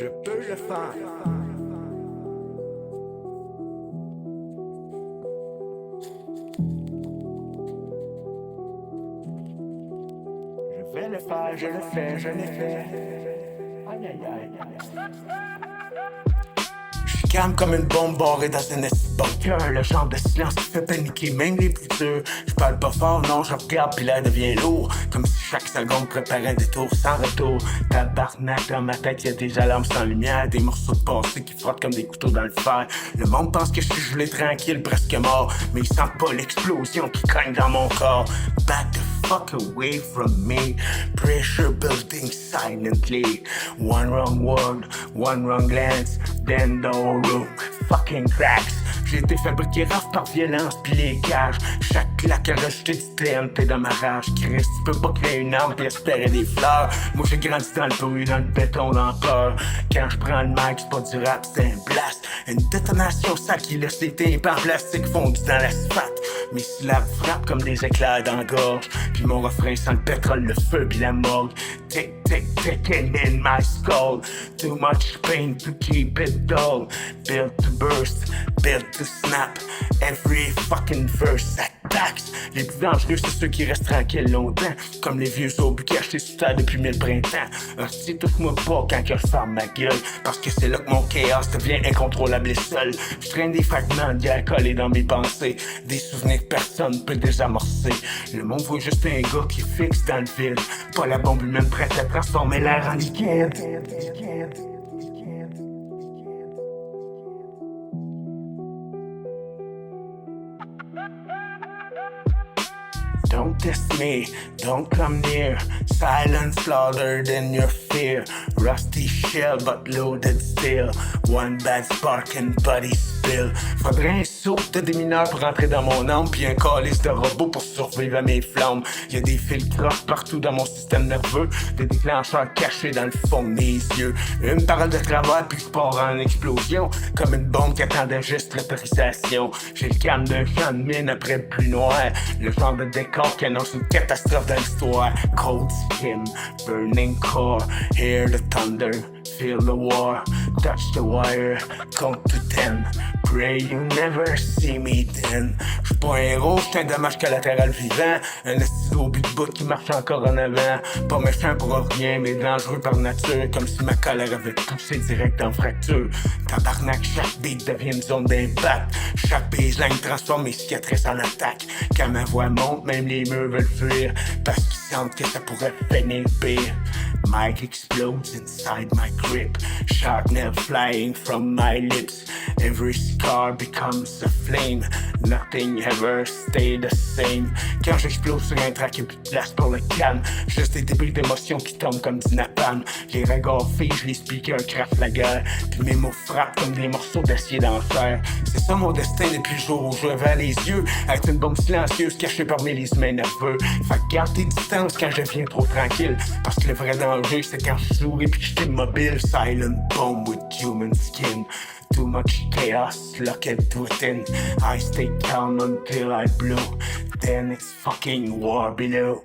Je peux le faire. Je vais le faire, je le fais, je l'ai fait. Aïe aïe aïe. Je suis calme comme une bombe barrée dans un bunker. Le genre de silence qui fait paniquer même les plus durs. Je parle pas fort, non, je regarde puis l'air devient lourd. Comme si chaque seconde préparait un détour sans retour. Tabarnak, dans ma tête y'a des alarmes sans lumière. Des morceaux de passé qui frottent comme des couteaux dans le fer. Le monde pense que je suis gelé tranquille, presque mort. Mais ils sentent pas l'explosion qui cogne dans mon corps. Back the fuck away from me. Pressure building silently. One wrong word, one wrong glance. Then the whole room fucking cracks. J'ai été fabriqué raf par violence pis les cages. Chaque claque a rejeté du TNT dans ma rage. Christ, tu peux pas créer une arme pis espérer des fleurs. Moi j'ai grandi dans le bruit, dans le béton, dans la peur. Quand je prends le mic, c'est pas du rap, c'est un blast. Une détonation sale qui laisse les tympans plastiques fondus dans l'asphalte. Mes syllabes frappent comme des éclairs dans la gorge. Puis mon refrain sent le pétrole, le feu pis la morgue. Tick, tick, ticking in my skull. Too much pain to keep it dull. Built to burst, built to snap. Every fucking verse attacks. Les plus dangereux, c'est ceux qui restent tranquilles longtemps. Comme les vieux obus cachés sous terre depuis 1000 printemps. Hostie, touche-moi pas quand je ferme ma gueule. Parce que c'est là que mon chaos devient incontrôlable et seul. Je traîne des fragments de guerre collés dans mes pensées. Des souvenirs que personne peut désamorcer. Le monde voit juste un gars qui fixe dans le vide. Pas la bombe humaine prête à transformer l'air en liquide. Don't test me, don't come near. Silence louder than your fear. Rusty shell but loaded still. One bad spark and body spill. Faudrait un saut de démineur pour entrer dans mon âme. Puis un calice de robot pour survivre à mes flammes. Y'a des fils croches partout dans mon système nerveux. Des déclencheurs cachés dans le fond de mes yeux. Une parole de travers puis je pars en explosion. Comme une bombe qui attendait juste l'autorisation. J'ai le calme d'un champ de mine après le plus noir. Le genre de décor qui annonce une catastrophe dans l'histoire. Cold skin, burning core. Hear the thunder, feel the war. Touch the wire, count to 10. Pray you never see me then. J'suis pas un héros, j'suis un dommage collatéral vivant. Un stylo but de bout qui marche encore en avant. Pas méchant pour rien, mais dangereux par nature. Comme si ma colère avait touché direct en fracture. Tabarnak, chaque beat devient une zone d'impact. Chaque baseline transforme mes cicatrices en attaque. Quand ma voix monte, même les murs veulent fuir. Parce qu'ils sentent que ça pourrait finir pire. Mic explodes inside my grip. Sharpnel flying from my lips. Every scar becomes a flame. Nothing ever stay the same. Quand j'explose sur un track, y'a plus de place pour le calme. Juste des débris d'émotions qui tombent comme du napalm. Les regards figent, les speakers craquent la guerre. Puis mes mots frappent comme des morceaux d'acier d'enfer. C'est ça mon destin depuis le jour où je levais les yeux. Avec une bombe silencieuse cachée parmi les humains nerveux. Fait que garde tes distances quand je deviens trop tranquille. Parce que le vrai danger, c'est quand je souris puis que j'étais immobile. Silent bomb with human skin. Too much chaos, locked within. I stay calm until I blow. Then it's fucking war below.